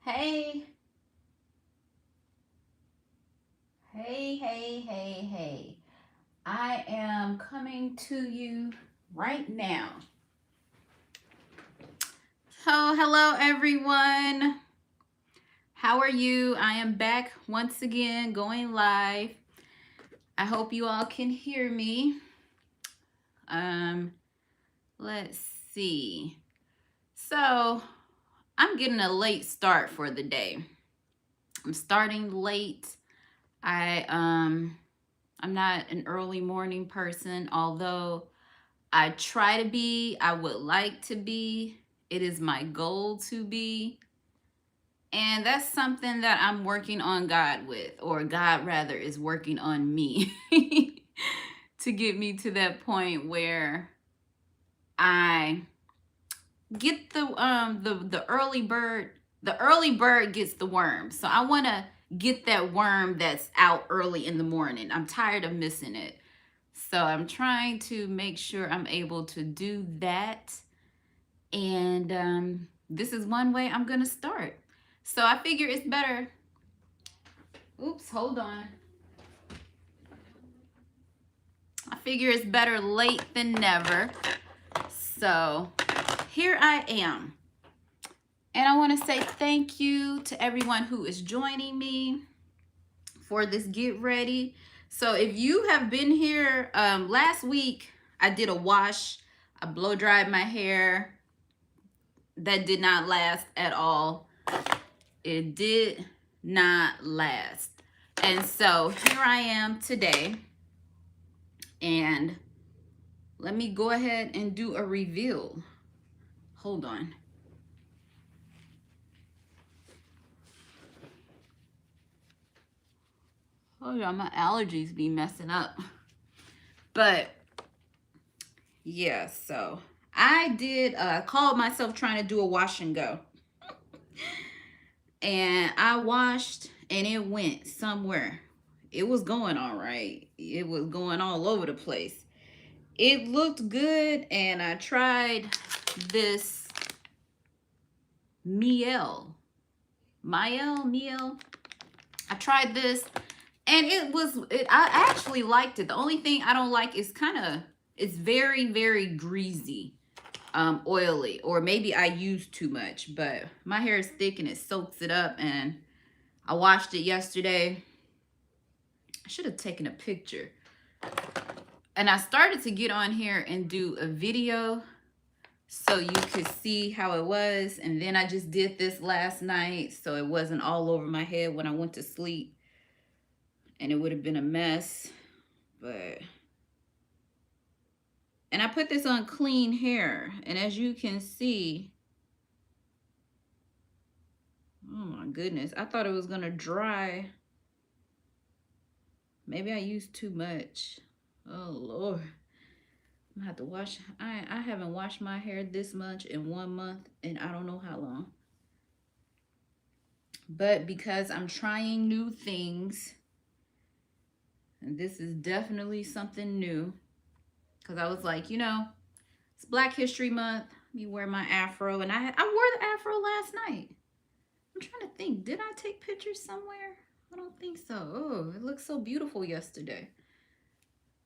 Hey, hey. I am coming to you right now. So, hello everyone. How are you? I am back once again going live. I hope you all can hear me. Um, let's see. So, I'm getting a late start for the day. I'm starting late. I'm not an early morning person, although I try to be, I would like to be. It is my goal to be. And that's something that I'm working on God with, or God rather is working on me to get me to that point where I get the early bird gets the worm. So I want to get that worm that's out early in the morning. I'm tired of missing it. So I'm trying to make sure I'm able to do that. And this is one way I'm going to start. So I figure it's better. Oops, hold on. I figure it's better late than never. So here I am. And I want to say thank you to everyone who is joining me for this get ready. So if you have been here, last week I did a wash. I blow dried my hair. That did not last at all. It did not last. And so here I am today. And let me go ahead and do a reveal. Hold on. Hold on, my allergies be messing up. But yeah, so I did called myself trying to do a wash and go. And I washed and it went somewhere. It was going all right. It was going all over the place. It looked good, and I tried this Miel. I tried this, and I actually liked it. The only thing I don't like is it's very, very greasy, oily, or maybe I used too much, but my hair is thick and it soaks it up, and I washed it yesterday. I should have taken a picture. And I started to get on here and do a video so you could see how it was. And then I just did this last night so it wasn't all over my head when I went to sleep. And it would have been a mess. And I put this on clean hair. And as you can see, oh my goodness, I thought it was going to dry. Maybe I used too much. Oh Lord. I'm gonna have to wash. I haven't washed my hair this much in 1 month, and I don't know how long. But because I'm trying new things, and this is definitely something new, because I was like, it's Black History Month. Let me wear my afro, and I wore the afro last night. I'm trying to think, did I take pictures somewhere? I don't think so. Oh, it looked so beautiful yesterday.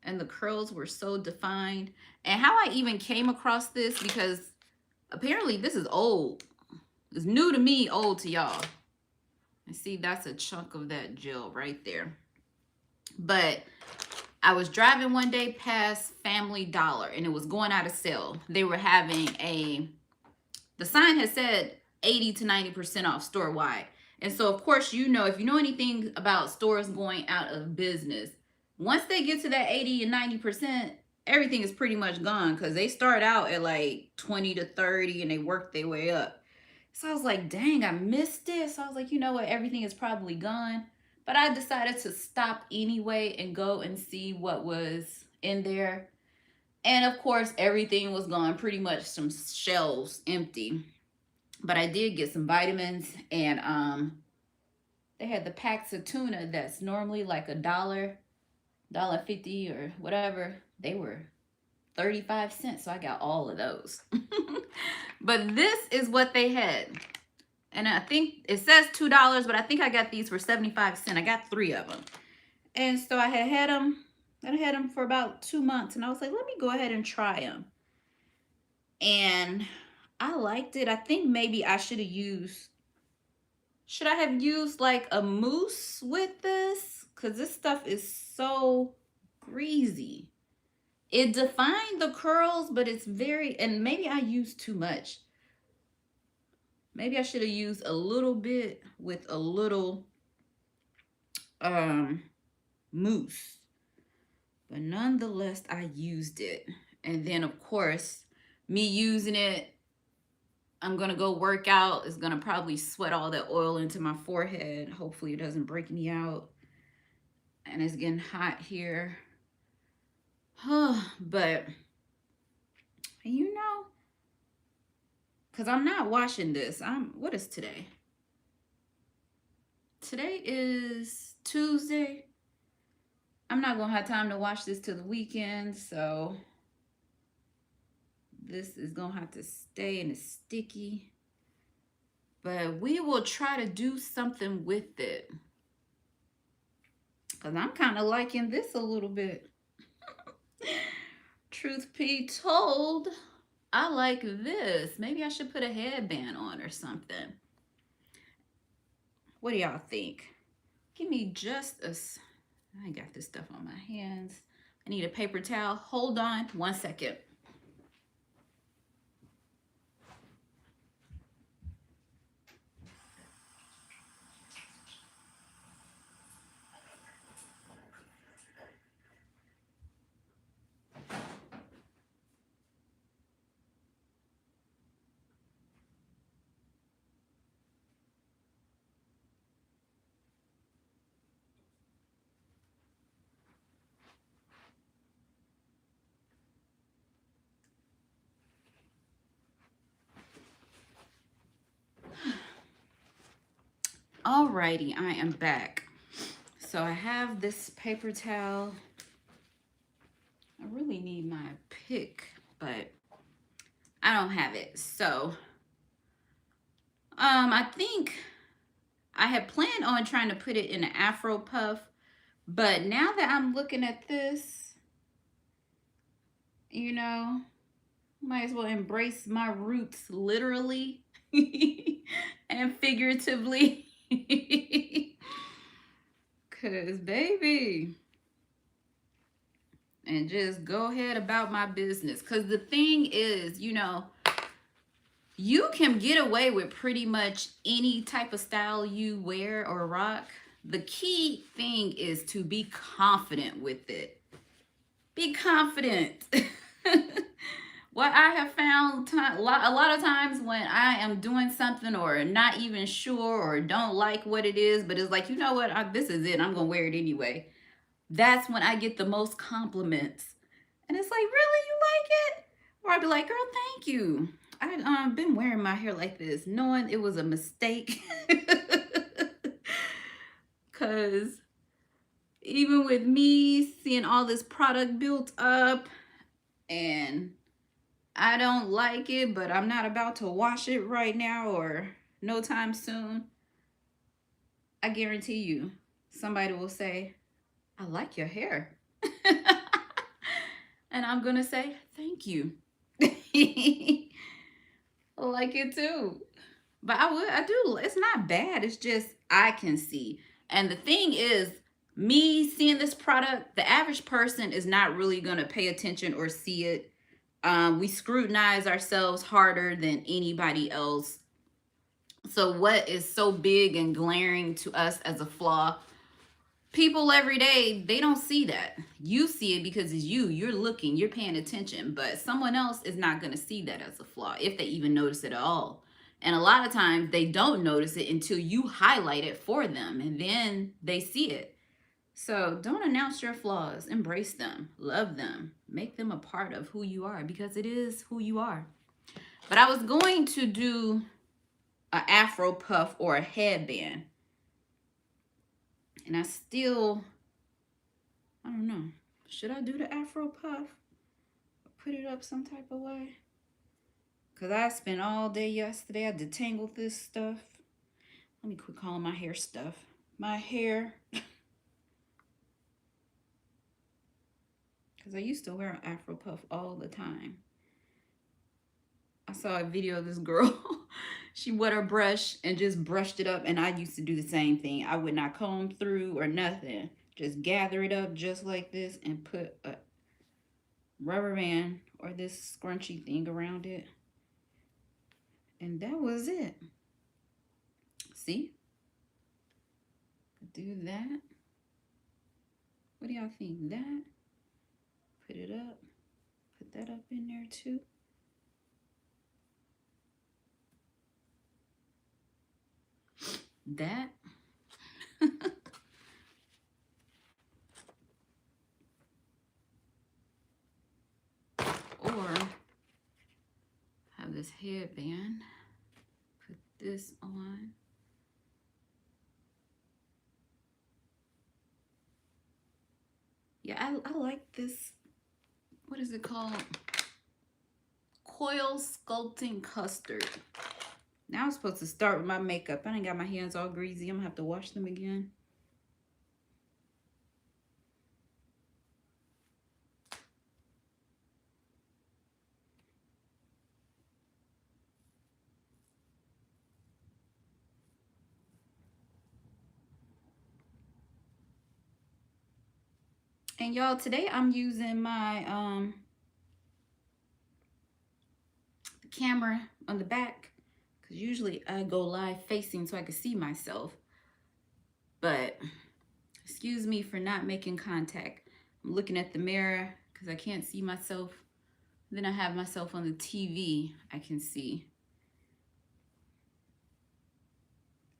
And the curls were so defined. And how I even came across this, because apparently this is old. It's new to me, old to y'all. And see, that's a chunk of that gel right there. But I was driving one day past Family Dollar, and it was going out of sale. They were having the sign had said 80 to 90% off store-wide. And so, of course, if you know anything about stores going out of business, once they get to that 80 and 90%, everything is pretty much gone, because they start out at like 20 to 30 and they work their way up. So I was like, dang, I missed it. So I was like, you know what? Everything is probably gone. But I decided to stop anyway and go and see what was in there. And of course, everything was gone. Pretty much some shelves empty. But I did get some vitamins, and they had the packs of tuna that's normally like $1.50 or whatever. They were 35 cents, so I got all of those. But this is what they had. And I think it says $2, but I think I got these for 75 cents. I got 3 of them. And so I had them for about 2 months, and I was like, let me go ahead and try them. And I liked it. I think maybe I should I have used like a mousse with this? Because this stuff is so greasy. It defined the curls, but it's very, and maybe I used too much. Maybe I should have used a little bit with a little mousse. But nonetheless, I used it. And then of course, me using it, I'm gonna go work out. It's gonna probably sweat all that oil into my forehead. Hopefully it doesn't break me out. And it's getting hot here. But you know, because I'm not washing this. What is today? Today is Tuesday. I'm not gonna have time to wash this till the weekend, so this is gonna have to stay and it's sticky. But we will try to do something with it. Because I'm kind of liking this a little bit. Truth be told, I like this. Maybe I should put a headband on or something. What do y'all think? Give me just a... I got this stuff on my hands. I need a paper towel. Hold on 1 second. Alrighty, I am back. So I have this paper towel. I really need my pick, but I don't have it. So I think I had planned on trying to put it in an Afro puff, but now that I'm looking at this, you know, might as well embrace my roots literally and figuratively. Cause baby, and just go ahead about my business. Cause the thing is, you know, you can get away with pretty much any type of style you wear or rock. The key thing is to be confident with it. Be confident. What I have found a lot of times when I am doing something or not even sure or don't like what it is, but it's like, you know what, this is it. I'm going to wear it anyway. That's when I get the most compliments. And it's like, really, you like it? Or I'd be like, girl, thank you. I've been wearing my hair like this, knowing it was a mistake. Because even with me seeing all this product built up and I don't like it, but I'm not about to wash it right now or no time soon, I guarantee you somebody will say, I like your hair. And I'm going to say, thank you. I like it too. But I do. It's not bad. It's just I can see. And the thing is, me seeing this product, the average person is not really going to pay attention or see it. We scrutinize ourselves harder than anybody else. So what is so big and glaring to us as a flaw, people every day, they don't see that. You see it because it's you. You're looking, you're paying attention, but someone else is not going to see that as a flaw, if they even notice it at all. And a lot of times they don't notice it until you highlight it for them, and then they see it. So don't announce your flaws. Embrace them. Love them. Make them a part of who you are, because it is who you are. But I was going to do an Afro puff or a headband. And I don't know. Should I do the Afro puff? Or put it up some type of way? Because I spent all day yesterday. I detangled this stuff. Let me quit calling my hair stuff. My hair, because I used to wear an Afro puff all the time. I saw a video of this girl. She wet her brush and just brushed it up, and I used to do the same thing. I would not comb through or nothing. Just gather it up just like this and put a rubber band or this scrunchy thing around it. And that was it. See? Do that. What do y'all think? That? Put it up. Put that up in there too. That. Or have this headband. Put this on. Yeah, I like this. What is it called? Coil Sculpting Custard. Now I'm supposed to start with my makeup. I done got my hands all greasy. I'm gonna have to wash them again. And y'all, today I'm using my camera on the back, because usually I go live facing so I can see myself. But excuse me for not making contact. I'm looking at the mirror because I can't see myself. Then I have myself on the TV. I can see.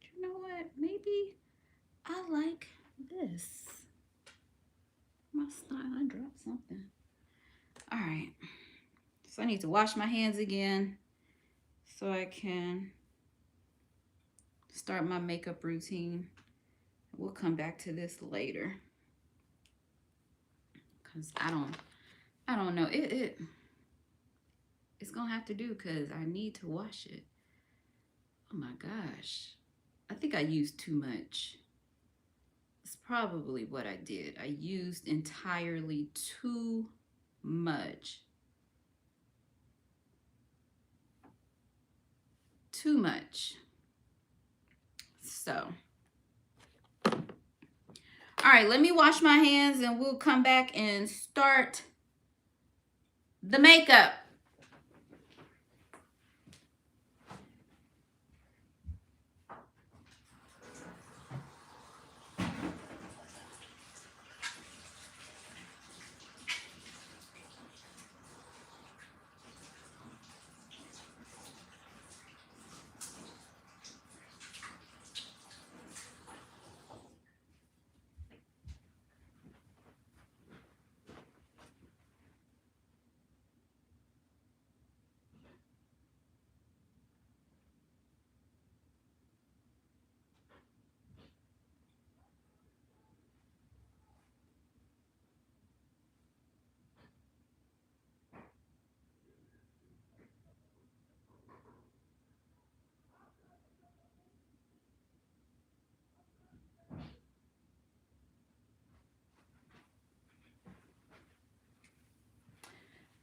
You know what? Maybe I like this. My style, I dropped something. All right. So I need to wash my hands again so I can start my makeup routine. We'll come back to this later, because I don't know. It's gonna have to do, because I need to wash it. Oh my gosh. I think I used too much. It's probably what I did. I used entirely too much. Too much. So, all right, let me wash my hands and we'll come back and start the makeup.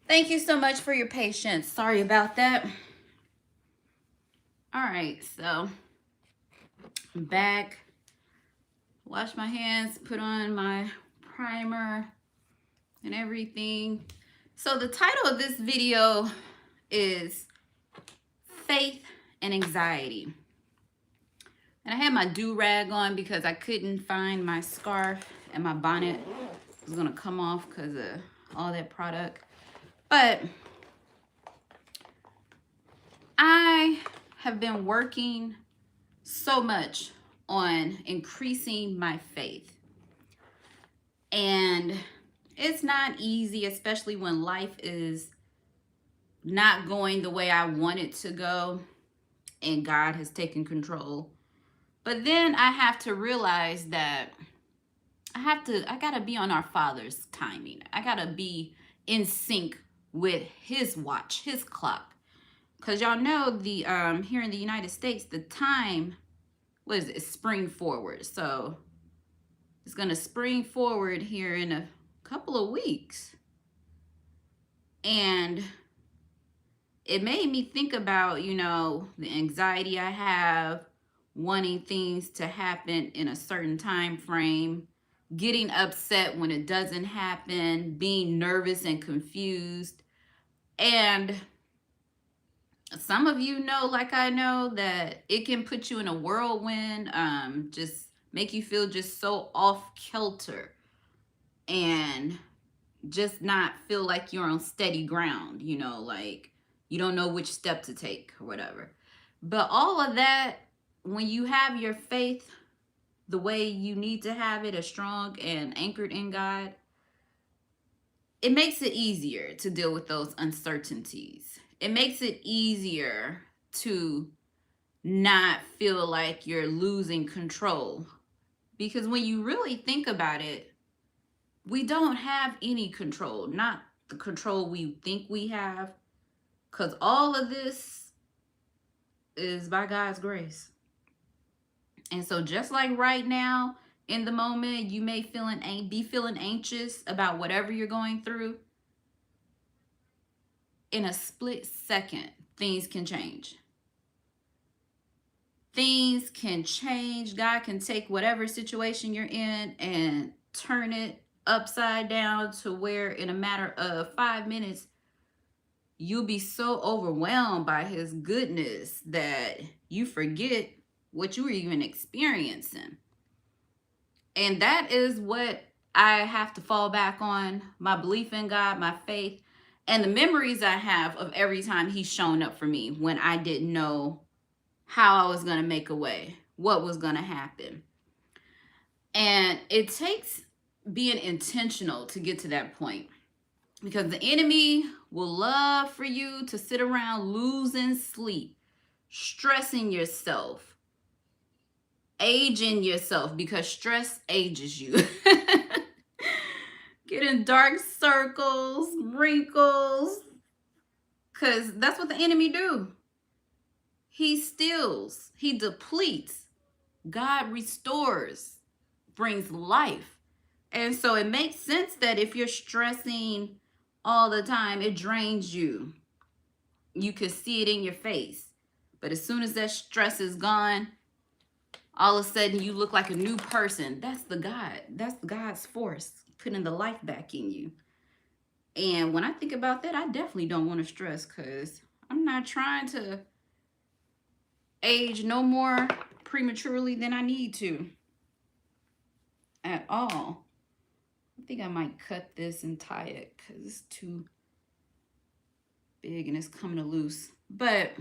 Thank you so much for your patience. Sorry about that. All right, so I'm back. Wash my hands, put on my primer and everything. So the title of this video is Faith and Anxiety. And I had my do-rag on because I couldn't find my scarf, and my bonnet was gonna come off because of all that product. But I have been working so much on increasing my faith. And it's not easy, especially when life is not going the way I want it to go and God has taken control. But then I have to realize that I gotta be on our Father's timing. I gotta be in sync with his watch, his clock. Because y'all know the here in the United States, the time what is it? Spring forward. So it's going to spring forward here in a couple of weeks. And it made me think about, you know, the anxiety I have, wanting things to happen in a certain time frame, getting upset when it doesn't happen, being nervous and confused. And some of you know, like I know, that it can put you in a whirlwind, just make you feel just so off kilter and just not feel like you're on steady ground, you know, like you don't know which step to take or whatever. But all of that, when you have your faith the way you need to have it, as strong and anchored in God, it makes it easier to deal with those uncertainties. It makes it easier to not feel like you're losing control. Because when you really think about it, we don't have any control, not the control we think we have, because all of this is by God's grace. And so just like right now, in the moment, you may be feeling anxious about whatever you're going through. In a split second, things can change. Things can change. God can take whatever situation you're in and turn it upside down to where in a matter of 5 minutes, you'll be so overwhelmed by his goodness that you forget what you were even experiencing. And that is what I have to fall back on, my belief in God, my faith, and the memories I have of every time he's shown up for me when I didn't know how I was going to make a way, what was going to happen. And it takes being intentional to get to that point, because the enemy will love for you to sit around losing sleep, stressing yourself, aging yourself, because stress ages you. Getting dark circles, wrinkles, because that's what the enemy do. He steals, he depletes. God restores, brings life. And so it makes sense that if you're stressing all the time, it drains you. You can see it in your face. But as soon as that stress is gone, all of a sudden you look like a new person. That's God's force putting the life back in you. And when I think about that, I definitely don't want to stress, because I'm not trying to age no more prematurely than I need to at all. I think I might cut this and tie it because it's too big and it's coming loose. But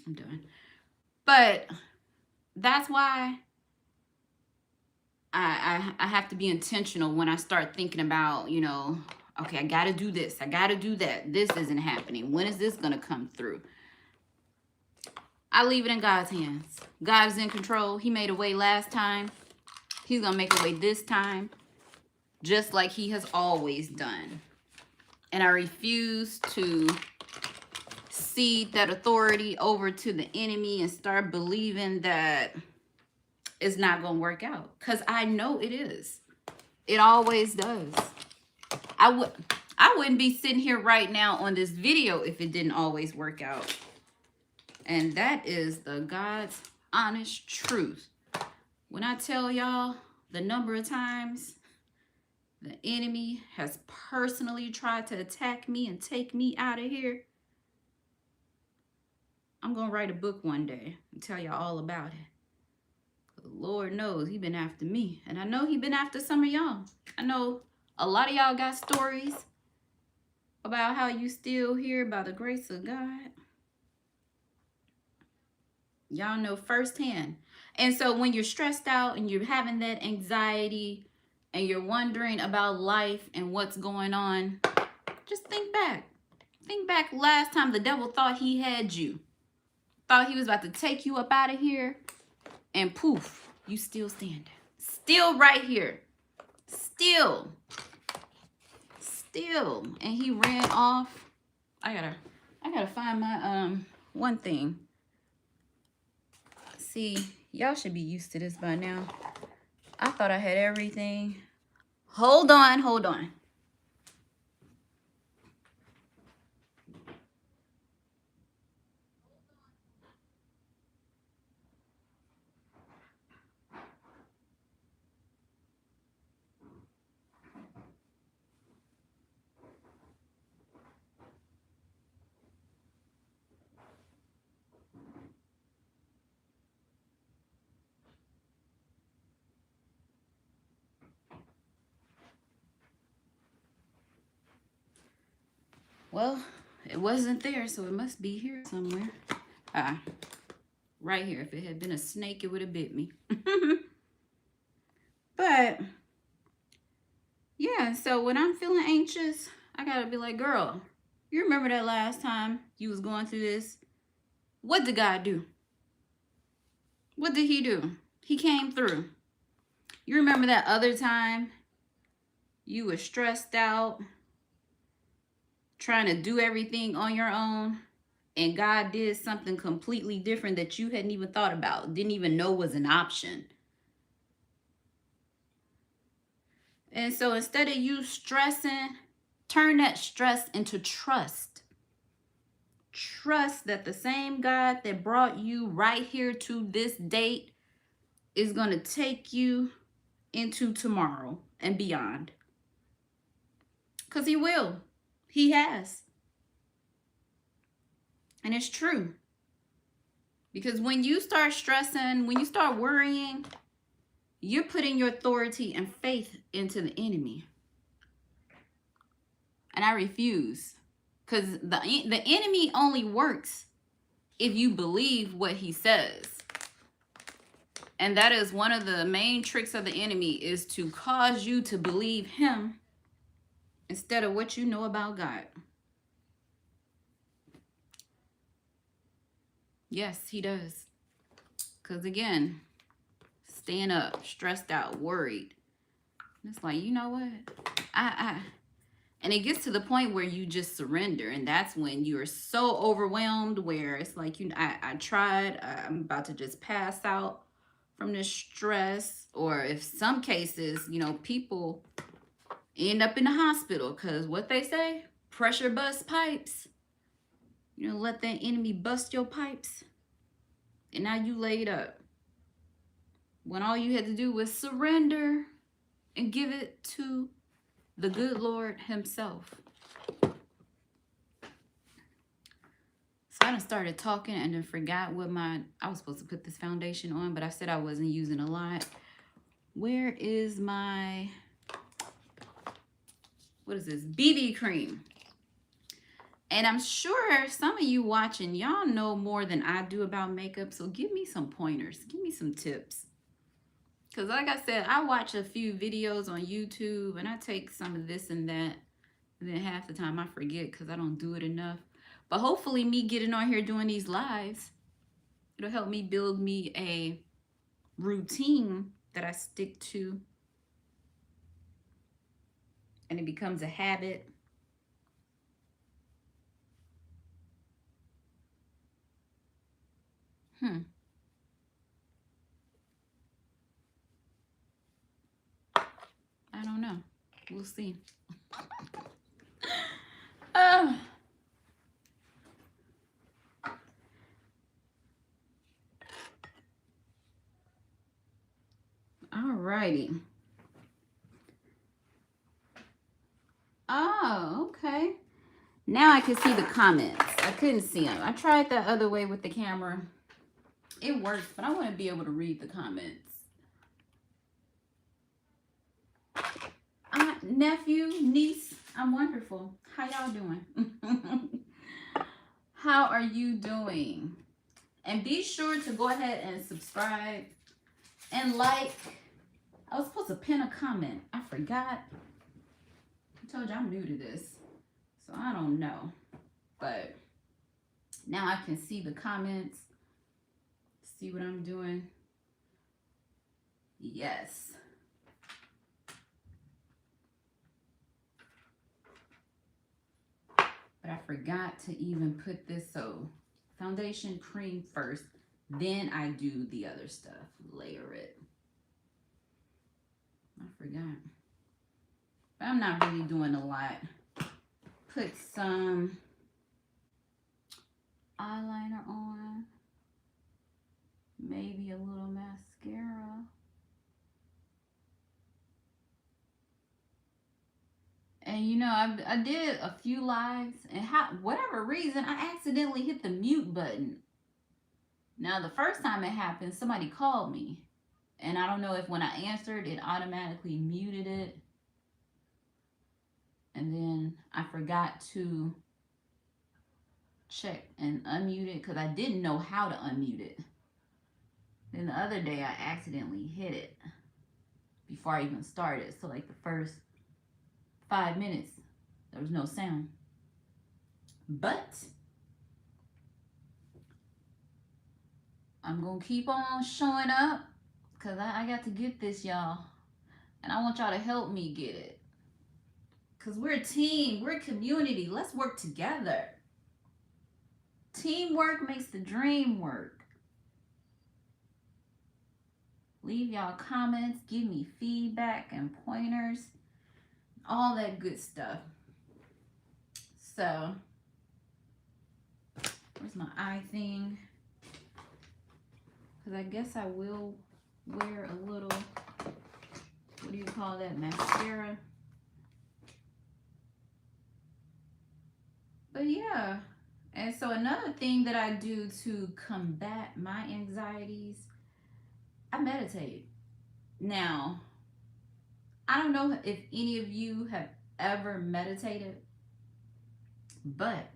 I'm done. But that's why I have to be intentional when I start thinking about, you know, okay, I got to do this. I got to do that. This isn't happening. When is this going to come through? I leave it in God's hands. God is in control. He made a way last time. He's going to make a way this time, just like he has always done. And I refuse to cede that authority over to the enemy and start believing that it's not going to work out, because I know it is. It always does. I wouldn't be sitting here right now on this video if it didn't always work out. And that is the God's honest truth. When I tell y'all the number of times the enemy has personally tried to attack me and take me out of here, I'm going to write a book one day and tell y'all all about it. The Lord knows he been after me. And I know he been after some of y'all. I know a lot of y'all got stories about how you still here by the grace of God. Y'all know firsthand. And so when you're stressed out and you're having that anxiety and you're wondering about life and what's going on, just think back. Think back last time the devil thought he had you. Thought he was about to take you up out of here. And poof, you still standing. Still right here. Still. And he ran off. I gotta find my one thing. See, Y'all should be used to this by now. I thought I had everything. Hold on, hold on. Well, it wasn't there, so it must be here somewhere. Right here. If it had been a snake, it would have bit me. But yeah, so when I'm feeling anxious, I gotta be like, girl, you remember that last time you was going through this? What did God do? What did he do? He came through. You remember that other time you were stressed out, trying to do everything on your own, and God did something completely different that you hadn't even thought about, didn't even know was an option. And so instead of you stressing, turn that stress into trust. Trust that the same God that brought you right here to this date is going to take you into tomorrow and beyond. Because he will. He has. And it's true. Because when you start stressing, when you start worrying, you're putting your authority and faith into the enemy. And I refuse. Because the enemy only works if you believe what he says. And that is one of the main tricks of the enemy, is to cause you to believe him instead of what you know about God. Yes, he does. Because again, staying up, stressed out, worried. It's like, you know what? And it gets to the point where you just surrender. And that's when you're so overwhelmed where it's like, I tried. I'm about to just pass out from this stress. Or if some cases, people end up in the hospital because what they say, pressure bust pipes. Let that enemy bust your pipes. And now you laid up. When all you had to do was surrender and give it to the good Lord himself. So I done started talking and then forgot what I was supposed to put this foundation on, but I said I wasn't using a lot. Where is my, what is this? BB cream. And I'm sure some of you watching, y'all know more than I do about makeup. So give me some pointers. Give me some tips. Because like I said, I watch a few videos on YouTube and I take some of this and that. And then half the time I forget because I don't do it enough. But hopefully me getting on here doing these lives, it'll help me build me a routine that I stick to. And it becomes a habit. I don't know. We'll see. Alrighty. Oh, okay. Now I can see the comments. I couldn't see them. I tried that other way with the camera. It works, but I want to be able to read the comments. Nephew, niece, I'm wonderful. How y'all doing? How are you doing? And be sure to go ahead and subscribe and like. I was supposed to pin a comment. I forgot. I told you I'm new to this, so I don't know. But now I can see the comments. See what I'm doing? Yes. But I forgot to even put this, so foundation cream first, Then I do the other stuff, layer it. I forgot. But I'm not really doing a lot. Put some eyeliner on. Maybe a little mascara. And you know, I did a few lives, and whatever reason, I accidentally hit the mute button. Now, the first time it happened, somebody called me. And I don't know if when I answered, it automatically muted it. And then I forgot to check and unmute it because I didn't know how to unmute it. Then the other day, I accidentally hit it before I even started. So, like the first 5 minutes, there was no sound. But I'm going to keep on showing up because I got to get this, y'all. And I want y'all to help me get it. Because we're a team. We're a community. Let's work together. Teamwork makes the dream work. Leave y'all comments. Give me feedback and pointers. All that good stuff. So, where's my eye thing? Because I guess I will wear a little, what do you call that, mascara. But yeah, and so another thing that I do to combat my anxieties, I meditate. Now, I don't know if any of you have ever meditated, but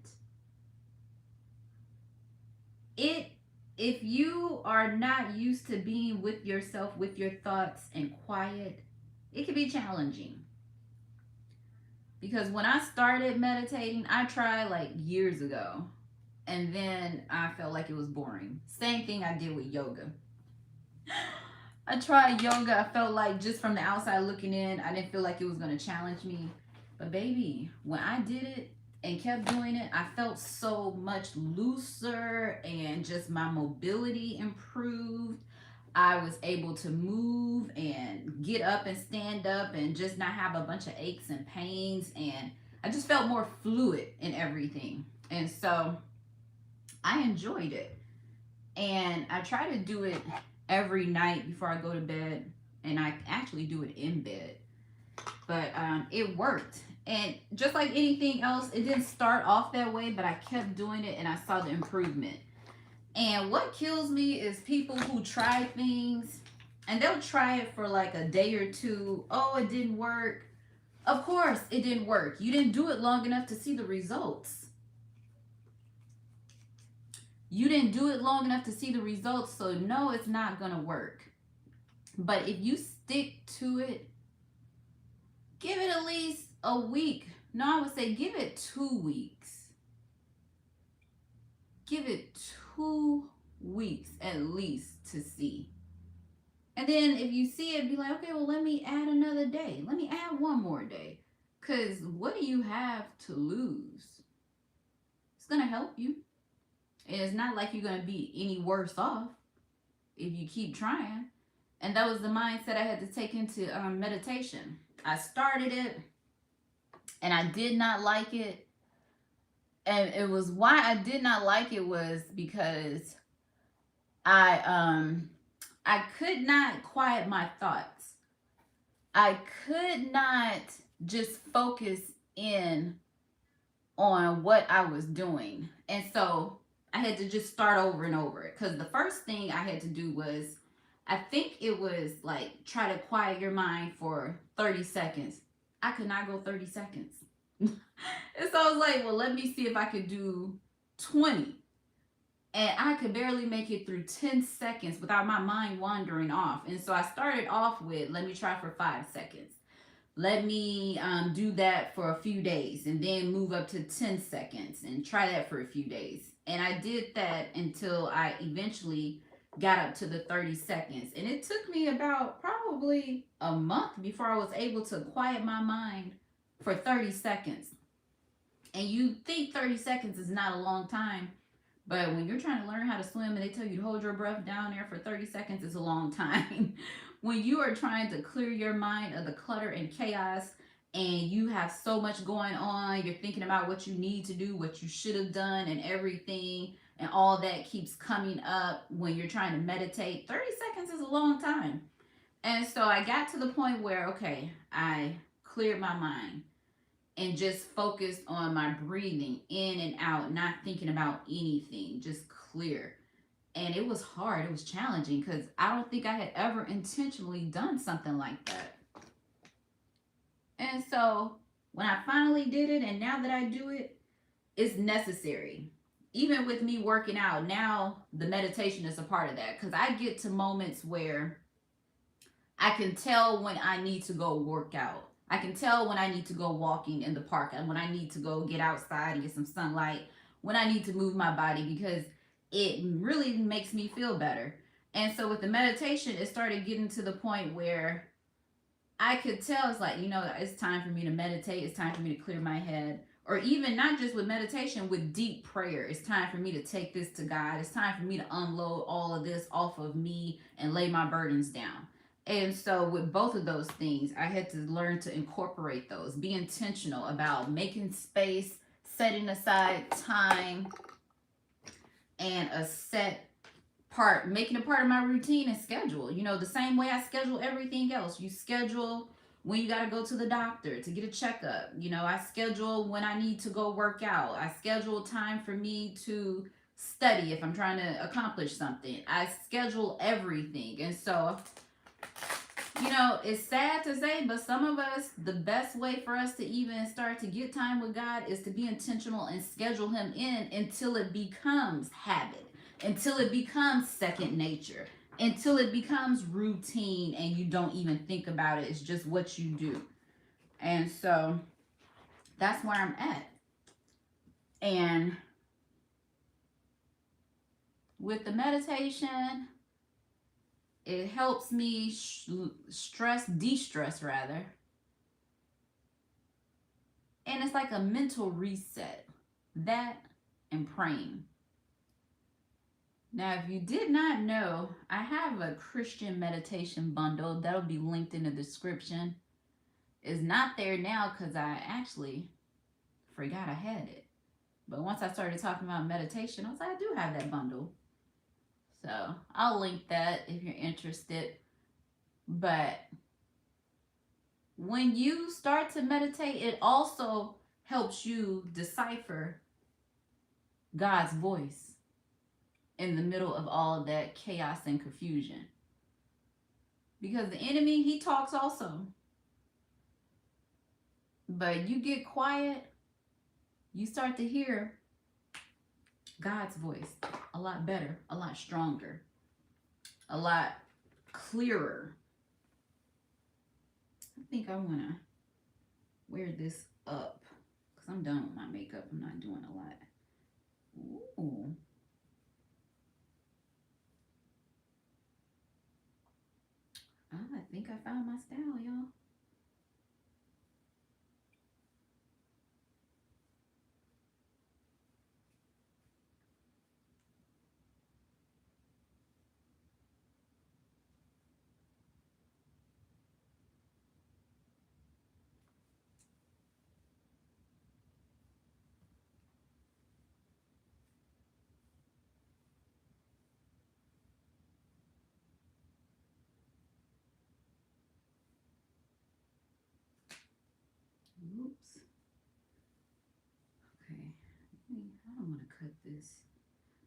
if you are not used to being with yourself, with your thoughts and quiet, it can be challenging. Because when I started meditating, I tried like years ago, and then I felt like it was boring. Same thing I did with yoga. I tried yoga. I felt like just from the outside looking in, I didn't feel like it was going to challenge me. But baby, when I did it and kept doing it, I felt so much looser and just my mobility improved. I was able to move and get up and stand up and just not have a bunch of aches and pains. And I just felt more fluid in everything. And so I enjoyed it. And I try to do it every night before I go to bed. And I actually do it in bed. But it worked. And just like anything else, it didn't start off that way, but I kept doing it and I saw the improvement. And what kills me is people who try things and they'll try it for like a day or two. Oh, it didn't work. Of course it didn't work. You didn't do it long enough to see the results. You didn't do it long enough to see the results, so no, it's not going to work. But if you stick to it, give it at least a week. No, I would say give it 2 weeks. Give it 2 weeks at least to see. And then if you see it, be like, okay, well, let me add another day. Let me add one more day. Because what do you have to lose? It's going to help you. And it's not like you're going to be any worse off if you keep trying. And that was the mindset I had to take into meditation. I started it and I did not like it. And it was why I did not like it was because I could not quiet my thoughts. I could not just focus in on what I was doing. And so I had to just start over and over. Because the first thing I had to do was, I think it was like, try to quiet your mind for 30 seconds. I could not go 30 seconds. And so I was like, well, let me see if I could do 20. And I could barely make it through 10 seconds without my mind wandering off. And so I started off with, let me try for 5 seconds. Let me do that for a few days and then move up to 10 seconds and try that for a few days. And I did that until I eventually got up to the 30 seconds. And it took me about probably a month before I was able to quiet my mind for 30 seconds. And you think 30 seconds is not a long time, But when you're trying to learn how to swim and they tell you to hold your breath down there for 30 seconds, it's a long time. When you are trying to clear your mind of the clutter and chaos and you have so much going on, you're thinking about what you need to do, what you should have done, and everything, and all that keeps coming up when you're trying to meditate. 30 seconds is a long time. And so I got to the point where, okay, I cleared my mind and just focused on my breathing in and out, not thinking about anything, just clear. And it was hard, it was challenging because I don't think I had ever intentionally done something like that. And so when I finally did it, and now that I do it, it's necessary. Even with me working out, now the meditation is a part of that because I get to moments where I can tell when I need to go work out. I can tell when I need to go walking in the park and when I need to go get outside and get some sunlight, when I need to move my body because it really makes me feel better. And so with the meditation, it started getting to the point where I could tell it's like, it's time for me to meditate. It's time for me to clear my head. Or even not just with meditation, with deep prayer. It's time for me to take this to God. It's time for me to unload all of this off of me and lay my burdens down. And so, with both of those things, I had to learn to incorporate those, be intentional about making space, setting aside time, and a set part, making it part of my routine and schedule. The same way I schedule everything else. You schedule when you got to go to the doctor to get a checkup. I schedule when I need to go work out. I schedule time for me to study if I'm trying to accomplish something. I schedule everything. And so, it's sad to say, but some of us, the best way for us to even start to get time with God is to be intentional and schedule Him in until it becomes habit, until it becomes second nature, until it becomes routine and you don't even think about it. It's just what you do. And so that's where I'm at. And with the meditation, it helps me de-stress rather. And it's like a mental reset. That and praying. Now, if you did not know, I have a Christian meditation bundle. That'll be linked in the description. It's not there now because I actually forgot I had it. But once I started talking about meditation, I was like, I do have that bundle. So I'll link that if you're interested. But when you start to meditate, it also helps you decipher God's voice in the middle of all of that chaos and confusion. Because the enemy, he talks also. But you get quiet, you start to hear God's voice a lot better, a lot stronger, a lot clearer. I think I want to wear this up because I'm done with my makeup. I'm not doing a lot. Ooh. Oh, I think I found my style, y'all. Oops. Okay. I don't want to cut this.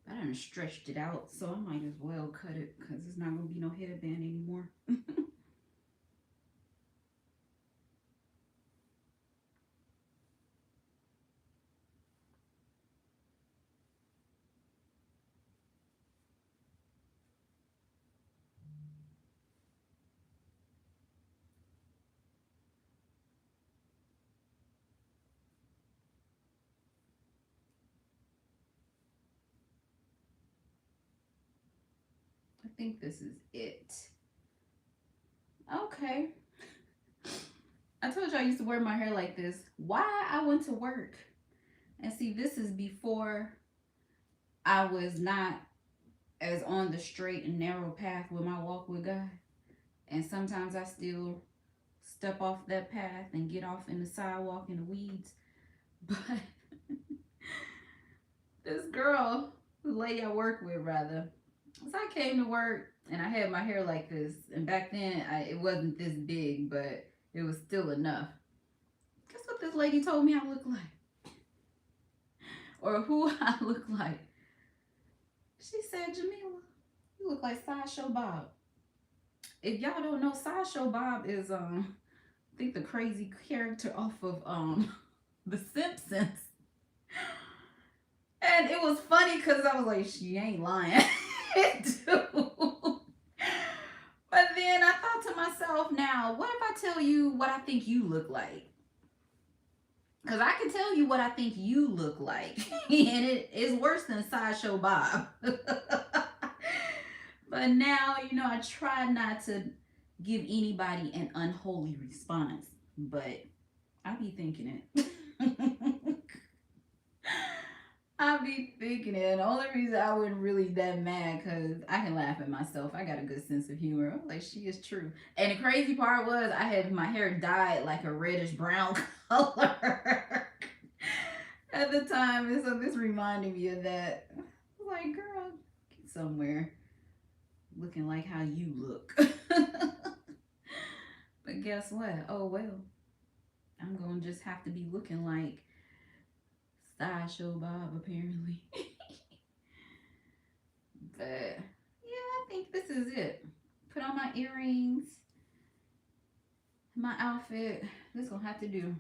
I done stretched it out, so I might as well cut it because it's not going to be no headband anymore. I think this is it. Okay. I told you I used to wear my hair like this. Why I went to work. And see, this is before I was not as on the straight and narrow path with my walk with God. And sometimes I still step off that path and get off in the sidewalk in the weeds. But this girl, the lady I work with, rather, as I came to work and I had my hair like this, and back then it wasn't this big, but it was still enough. Guess what this lady told me I look like? Or who I look like? She said, Jamila, you look like Sideshow Bob. If y'all don't know, Sideshow Bob is I think the crazy character off of The Simpsons. And it was funny because I was like, she ain't lying. But then I thought to myself, now, what if I tell you what I think you look like? Because I can tell you what I think you look like. And it is worse than Sideshow Bob. But now, I try not to give anybody an unholy response. But I be thinking it. I be thinking it. The only reason I wasn't really that mad because I can laugh at myself. I got a good sense of humor. I'm like, she is true. And the crazy part was I had my hair dyed like a reddish brown color at the time. And so this reminded me of that. I was like, girl, get somewhere looking like how you look. But guess what? Oh, well. I'm going to just have to be looking like Sideshow Bob, apparently. But yeah, I think this is it. Put on my earrings, my outfit. This gonna have to do.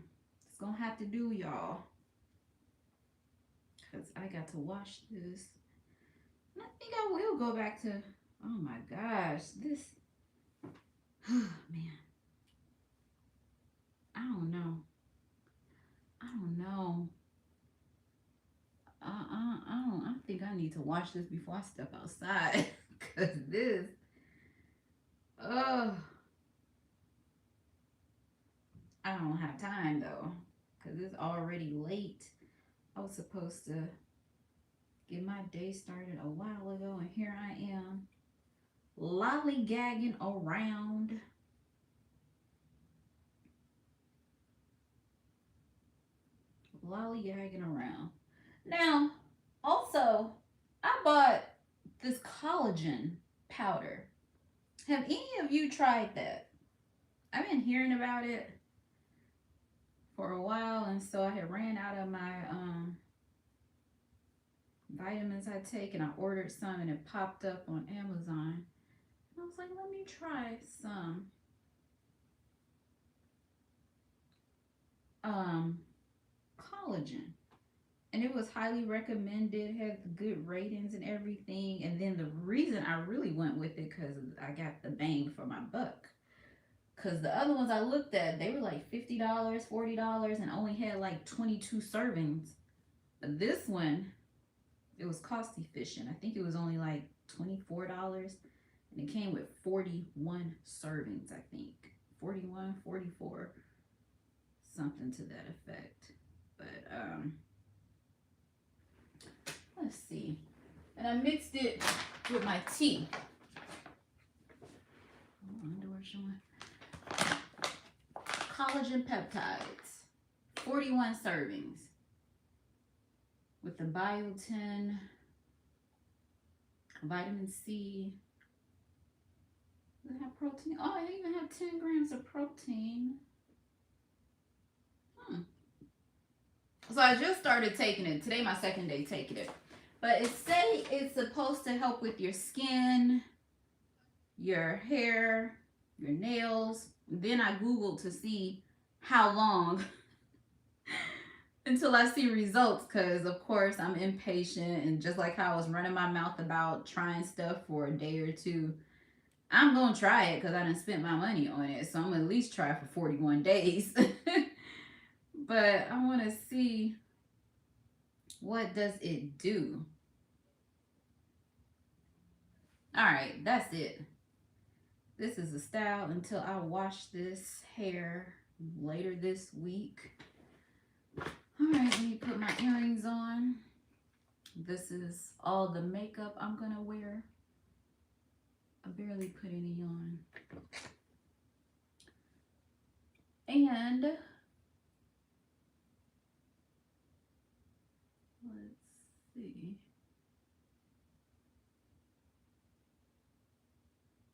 It's gonna have to do, y'all. Because I got to wash this. And I think I will go back to, oh my gosh, this. Oh, man. I don't know. I think I need to watch this before I step outside. Cause this, oh, I don't have time though. Cause it's already late. I was supposed to get my day started a while ago, and here I am, lollygagging around. Lollygagging around. Now, also, I bought this collagen powder. Have any of you tried that? I've been hearing about it for a while, and so I had ran out of my vitamins I take, and I ordered some, and it popped up on Amazon. And I was like, let me try some collagen. And it was highly recommended, had good ratings and everything. And then the reason I really went with it because I got the bang for my buck. Because the other ones I looked at, they were like $50, $40, and only had like 22 servings. But this one, it was cost efficient. I think it was only like $24. And it came with 41 servings, I think. 41, 44, something to that effect. But, let's see. And I mixed it with my tea. Underwear showing. Collagen peptides. 41 servings. With the biotin, vitamin C. Does it have protein? Oh, I even have 10 grams of protein. So I just started taking it. Today my second day taking it. But it say it's supposed to help with your skin, your hair, your nails. Then I Googled to see how long until I see results, because of course I'm impatient, and just like how I was running my mouth about trying stuff for a day or two, I'm gonna try it because I done spent my money on it. So I'm gonna at least try for 41 days. But I want to see, what does it do? All right, that's it. This is the style until I wash this hair later this week. All right, let me put my earrings on. This is all the makeup I'm gonna wear. I barely put any on. And let's see.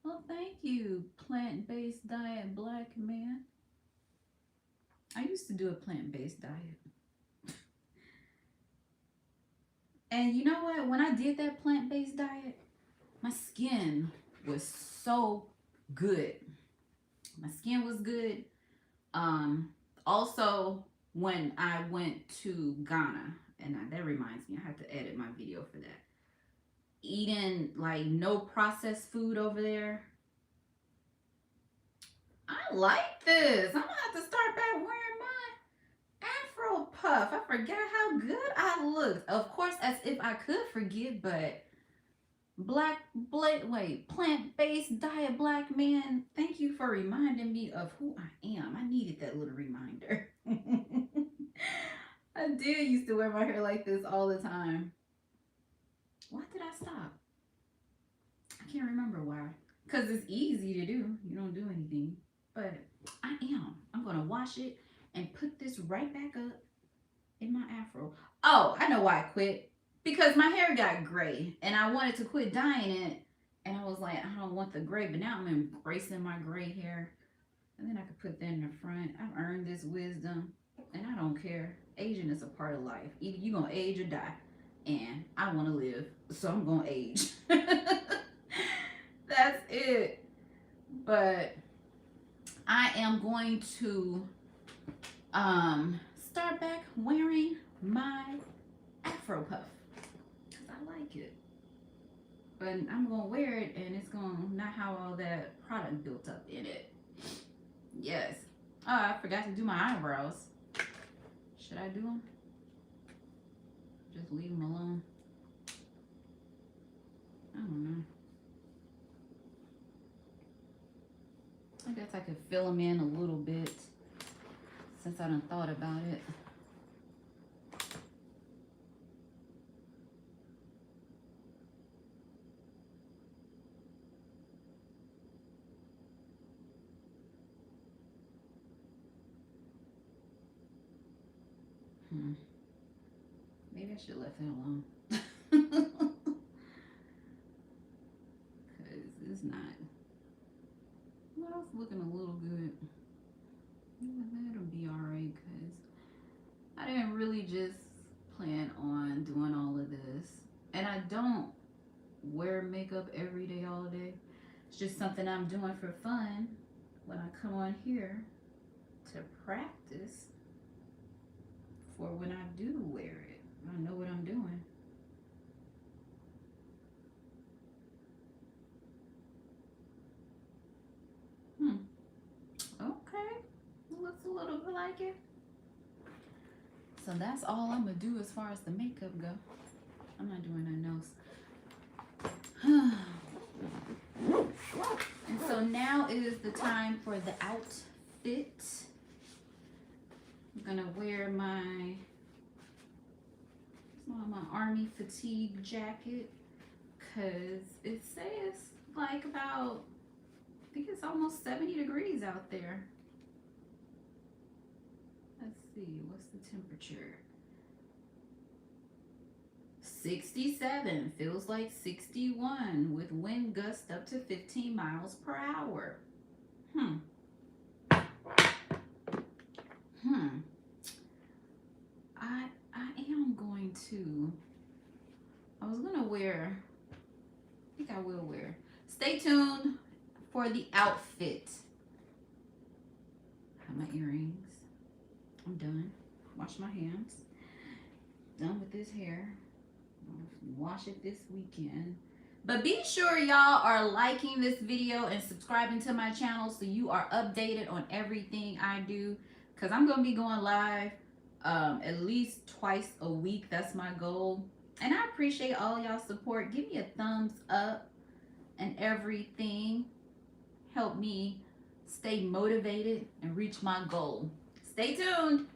Well, thank you, plant-based diet black man. I used to do a plant-based diet. And you know what? When I did that plant-based diet, my skin was so good. My skin was good. Also, when I went to Ghana, and that reminds me, I have to edit my video for that. Eating like no processed food over there. I like this. I'm gonna have to start back wearing my Afro puff. I forgot how good I looked. Of course, as if I could forget, but plant-based diet black man, thank you for reminding me of who I am. I needed that little reminder. I did used to wear my hair like this all the time. Why did I stop? I can't remember why. Because it's easy to do. You don't do anything. But I am. I'm going to wash it and put this right back up in my afro. Oh, I know why I quit. Because my hair got gray and I wanted to quit dyeing it. And I was like, I don't want the gray. But now I'm embracing my gray hair. And then I could put that in the front. I've earned this wisdom. And I don't care. Aging is a part of life. Either you're going to age or die. And I want to live. So I'm going to age. That's it. But I am going to start back wearing my Afro puff. Because I like it. But I'm going to wear it and it's going to not have all that product built up in it. Yes. Oh, I forgot to do my eyebrows. Should I do them? Just leave them alone. I don't know. I guess I could fill them in a little bit since I done thought about it. Maybe I should let that alone. Because it's not. Well, it's looking a little good. That'll be alright because I didn't really just plan on doing all of this. And I don't wear makeup every day, all day. It's just something I'm doing for fun when I come on here to practice for when I do wear it. I know what I'm doing. Okay. Looks a little bit like it. So that's all I'm going to do as far as the makeup go. I'm not doing nothing else. And so now is the time for the outfit. I'm going to wear my army fatigue jacket because it says like about, I think it's almost 70 degrees out there. Let's see, what's the temperature? 67, feels like 61 with wind gusts up to 15 miles per hour. I am going to, I was going to wear, I think I will wear. Stay tuned for the outfit. I have my earrings. I'm done. Wash my hands. Done with this hair. I'll wash it this weekend. But be sure y'all are liking this video and subscribing to my channel so you are updated on everything I do. Because I'm going to be going live at least twice a week. That's my goal. And I appreciate all y'all support. Give me a thumbs up and everything. Help me stay motivated and reach my goal. Stay tuned.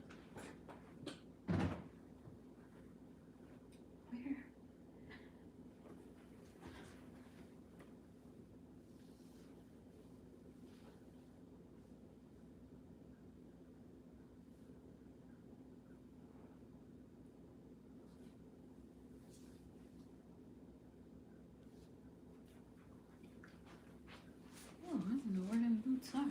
Oh, I don't know where them boots are.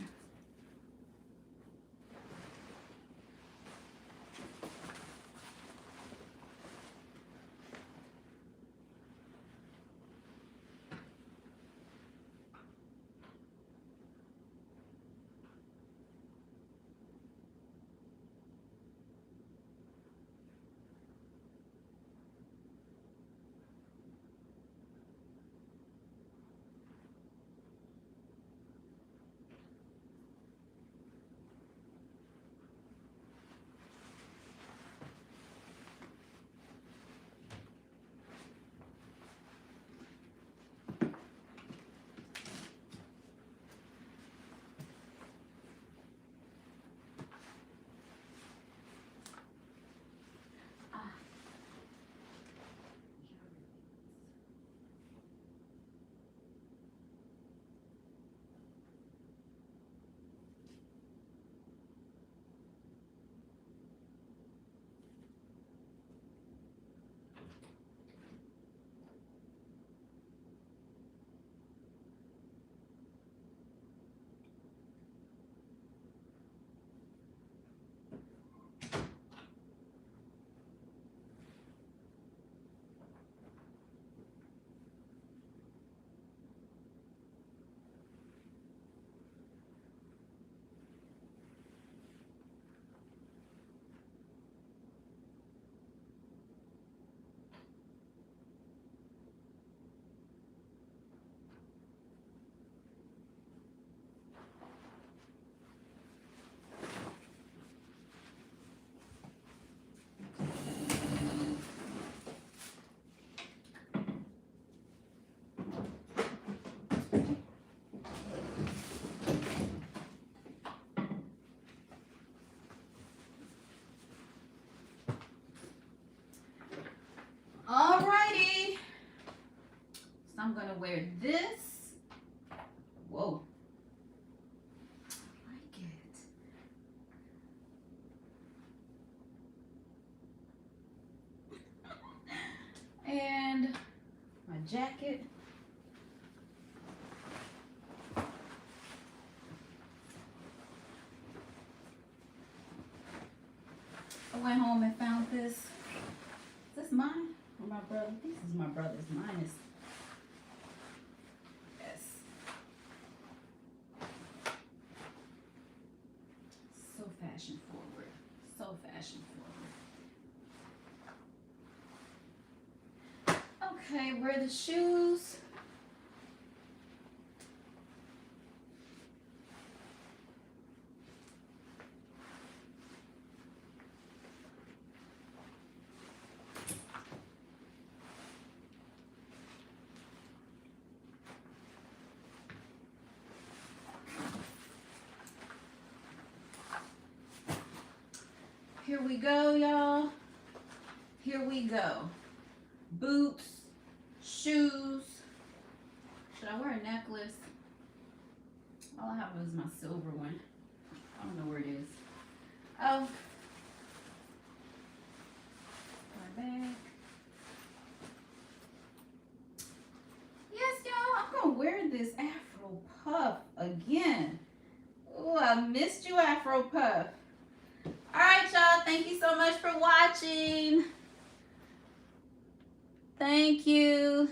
Alrighty. So I'm gonna wear this. Whoa. I like it. And my jacket. I went home and found this. Is this mine or my brother? This is my brother's. Mine is. Yes. So fashion forward. So fashion forward. Okay, wear the shoes. Here we go, y'all. Here we go. Boots, shoes. Should I wear a necklace? All I have is my silver one. I don't know where it is. Oh. My bag. Yes, y'all. I'm going to wear this Afro Puff again. Oh, I missed you, Afro Puff. All right, y'all. Thank you so much for watching. Thank you.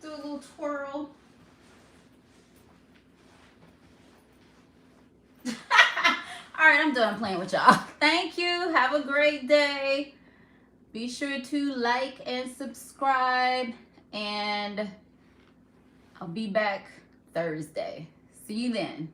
Do a little twirl. All right, I'm done playing with y'all. Thank you. Have a great day. Be sure to like and subscribe. And I'll be back Thursday. See you then.